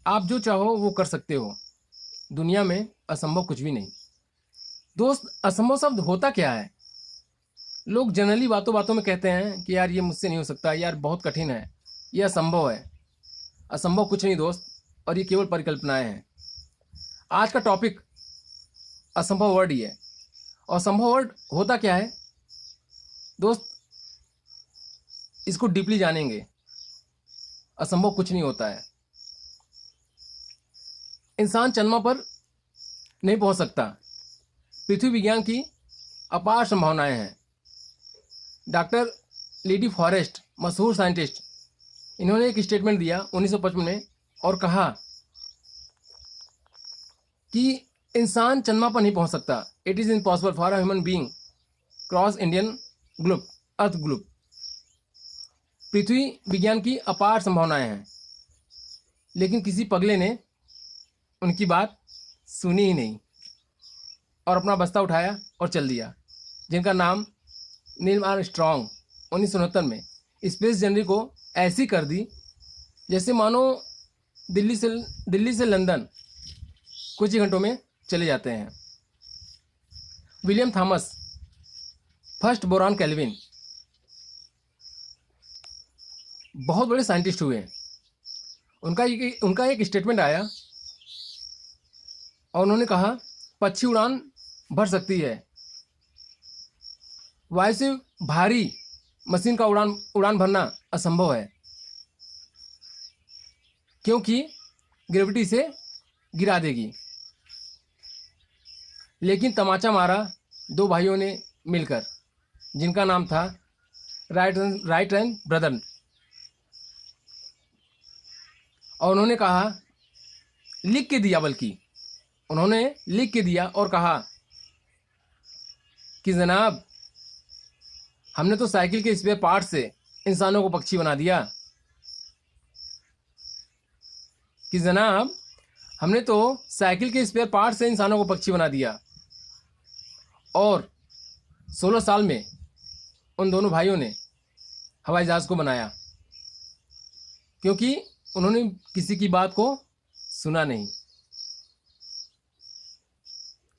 आप जो चाहो वो कर सकते हो। दुनिया में असंभव कुछ भी नहीं। दोस्त, असंभव शब्द होता क्या है? लोग जनरली बातों बातों में कहते हैं कि यार ये मुझसे नहीं हो सकता, यार बहुत कठिन है, ये असंभव है। असंभव कुछ नहीं दोस्त, और ये केवल परिकल्पनाएं हैं। आज का टॉपिक असंभव वर्ड ही है। और असंभव वर्ड होता क्या है दोस्त, इसको डीपली जानेंगे। असंभव कुछ नहीं होता है। इंसान चंद्रमा पर नहीं पहुंच सकता। पृथ्वी विज्ञान की अपार संभावनाएं हैं। डॉक्टर लेडी फॉरेस्ट, मशहूर साइंटिस्ट, इन्होंने एक स्टेटमेंट दिया 1955 में और कहा कि इंसान चंद्रमा पर नहीं पहुंच सकता। It is impossible for a human being cross Indian globe, earth globe. पृथ्वी विज्ञान की अपार संभावनाएं हैं, लेकिन किसी पगले ने उनकी बात सुनी ही नहीं और अपना बस्ता उठाया और चल दिया। जिनका नाम नील आर्मस्ट्रॉन्ग, 1969 में स्पेस जर्नी को ऐसी कर दी जैसे मानो दिल्ली से लंदन कुछ ही घंटों में चले जाते हैं। William Thomas, first boron kelvin, बहुत बड़े साइंटिस्ट हुए। उनका एक स्टेटमेंट आया और उन्होंने कहा पक्षी उड़ान भर सकती है, वायु से भारी मशीन का उड़ान भरना असंभव है, क्योंकि ग्रेविटी से गिरा देगी। लेकिन तमाचा मारा दो भाइयों ने मिलकर, जिनका नाम था राइट एंड ब्रदर। और उन्होंने कहा, लिख के दिया, बल्कि उन्होंने लिख के दिया और कहा कि जनाब, हमने तो साइकिल के स्पेयर पार्ट से इंसानों को पक्षी बना दिया। कि जनाब, हमने तो साइकिल के स्पेयर पार्ट से इंसानों को पक्षी बना दिया। और 16 साल में उन दोनों भाइयों ने हवाई जहाज को बनाया, क्योंकि उन्होंने किसी की बात को सुना नहीं।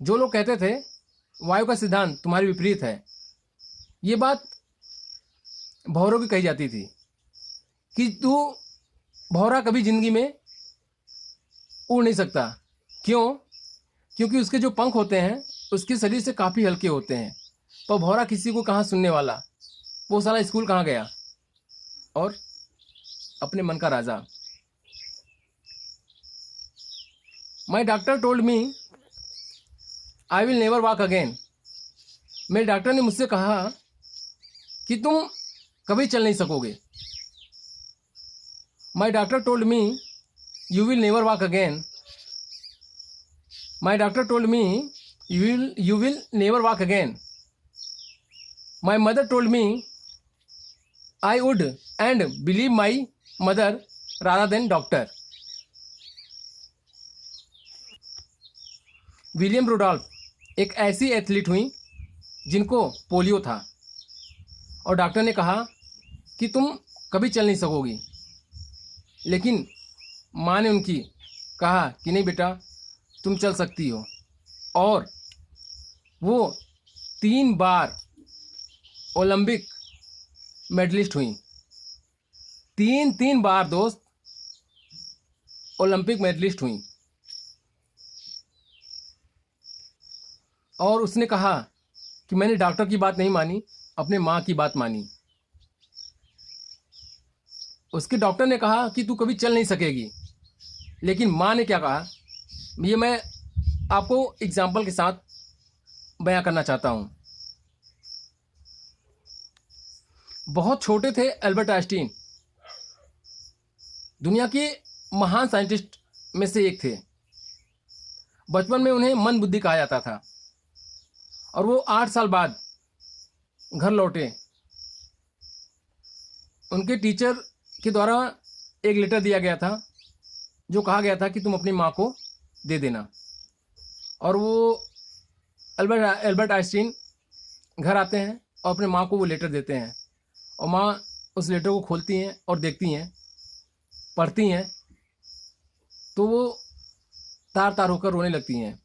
जो लोग कहते थे वायु का सिद्धांत तुम्हारे विपरीत है, ये बात भौरों की कही जाती थी कि तू भौरा कभी जिंदगी में उड़ नहीं सकता। क्यों? क्योंकि उसके जो पंख होते हैं उसके शरीर से काफ़ी हल्के होते हैं। पर भौरा किसी को कहाँ सुनने वाला, वो साला स्कूल कहाँ गया और अपने मन का राजा। My doctor told me I will never walk again. मेरे डॉक्टर ने मुझसे कहा कि तुम कभी चल नहीं सकोगे। My doctor told me you will never walk again. My doctor told me you will never walk again. My mother told me I would and believe my mother rather than doctor. William Rudolph एक ऐसी athlete हुई जिनको polio था, और doctor ने कहा कि तुम कभी चल नहीं सकोगी। लेकिन माँ ने उनकी कहा कि नहीं बेटा, तुम चल सकती हो। और वो 3 बार ओलंपिक मेडलिस्ट हुई। 3 बार दोस्त ओलंपिक मेडलिस्ट हुई। और उसने कहा कि मैंने डॉक्टर की बात नहीं मानी, अपने माँ की बात मानी। उसके डॉक्टर ने कहा कि तू कभी चल नहीं सकेगी, लेकिन माँ ने क्या कहा, ये मैं आपको एग्जाम्पल के साथ बयां करना चाहता हूँ। बहुत छोटे थे एल्बर्ट आइंस्टीन, दुनिया के महान साइंटिस्ट में से एक थे। बचपन में उन्हें मंद बुद्धि कहा जाता था, और वो 8 साल बाद घर लौटे। उनके टीचर के द्वारा एक लेटर दिया गया था, जो कहा गया था कि तुम अपनी माँ को दे देना। और वो एल्बर्ट आइंस्टीन घर आते हैं और अपने माँ को वो लेटर देते हैं, और माँ उस लेटर को खोलती हैं और देखती हैं, पढ़ती हैं, तो वो तार तार होकर रोने लगती हैं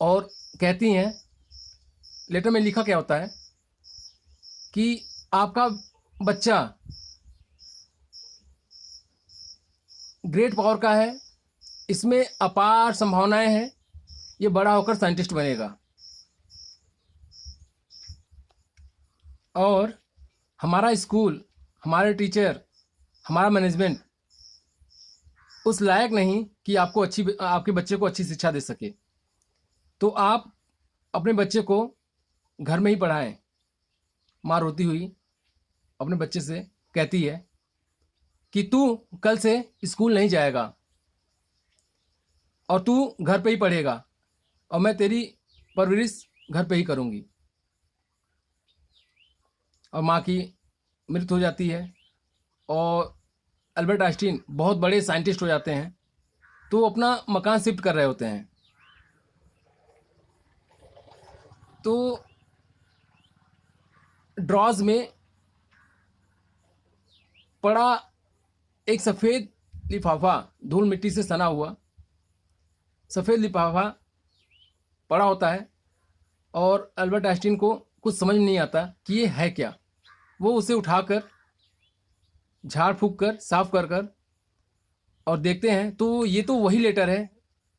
और कहती हैं, लेटर में लिखा क्या होता है कि आपका बच्चा ग्रेट पावर का है, इसमें अपार संभावनाएं हैं, ये बड़ा होकर साइंटिस्ट बनेगा। और हमारा स्कूल, हमारे टीचर, हमारा मैनेजमेंट उस लायक नहीं कि आपके बच्चे को अच्छी शिक्षा दे सके, तो आप अपने बच्चे को घर में ही पढ़ाएं। माँ रोती हुई अपने बच्चे से कहती है कि तू कल से स्कूल नहीं जाएगा और तू घर पे ही पढ़ेगा और मैं तेरी परवरिश घर पे ही करूँगी। और माँ की मृत्यु हो जाती है और अल्बर्ट आइंस्टीन बहुत बड़े साइंटिस्ट हो जाते हैं, तो वो अपना मकान शिफ्ट कर रहे होते हैं। तो ड्रॉज में पड़ा एक सफ़ेद लिफाफा, धूल मिट्टी से सना हुआ सफ़ेद लिफाफा पड़ा होता है और अल्बर्ट आइंस्टीन को कुछ समझ नहीं आता कि ये है क्या। वो उसे उठाकर झाड़ फूंक कर साफ कर कर और देखते हैं तो ये तो वही लेटर है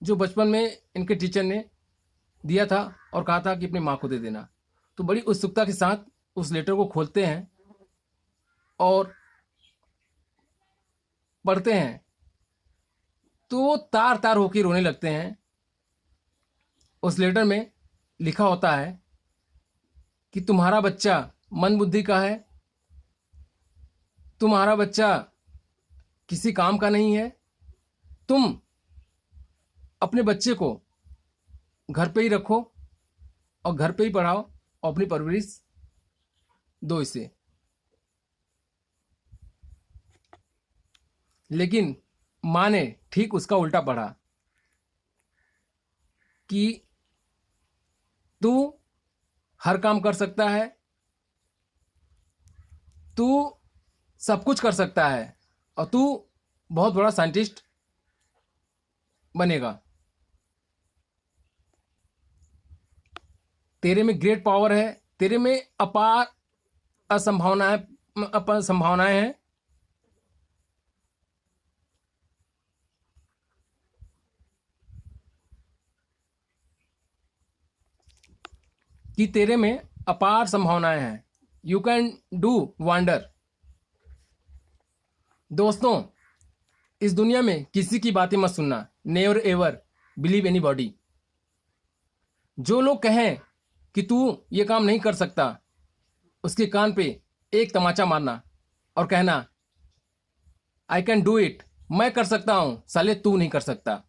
जो बचपन में इनके टीचर ने दिया था और कहा था कि अपनी माँ को दे देना। तो बड़ी उत्सुकता के साथ उस लेटर को खोलते हैं और पढ़ते हैं तो वो तार तार होकर रोने लगते हैं। उस लेटर में लिखा होता है कि तुम्हारा बच्चा मंद बुद्धि का है, तुम्हारा बच्चा किसी काम का नहीं है, तुम अपने बच्चे को घर पे ही रखो और घर पे ही पढ़ाओ और अपनी परवरिश दो इसे। लेकिन माँ ने ठीक उसका उल्टा पढ़ा कि तू हर काम कर सकता है, तू सब कुछ कर सकता है और तू बहुत बड़ा साइंटिस्ट बनेगा। तेरे में ग्रेट पावर है, तेरे में अपार संभावनाएं हैं। कि तेरे में अपार संभावनाएं हैं। You can do wonder. दोस्तों, इस दुनिया में किसी की बातें मत सुनना। Never ever believe any body. जो लोग कहें कि तू ये काम नहीं कर सकता, उसके कान पे एक तमाचा मारना और कहना आई कैन डू इट, मैं कर सकता हूं, साले तू नहीं कर सकता।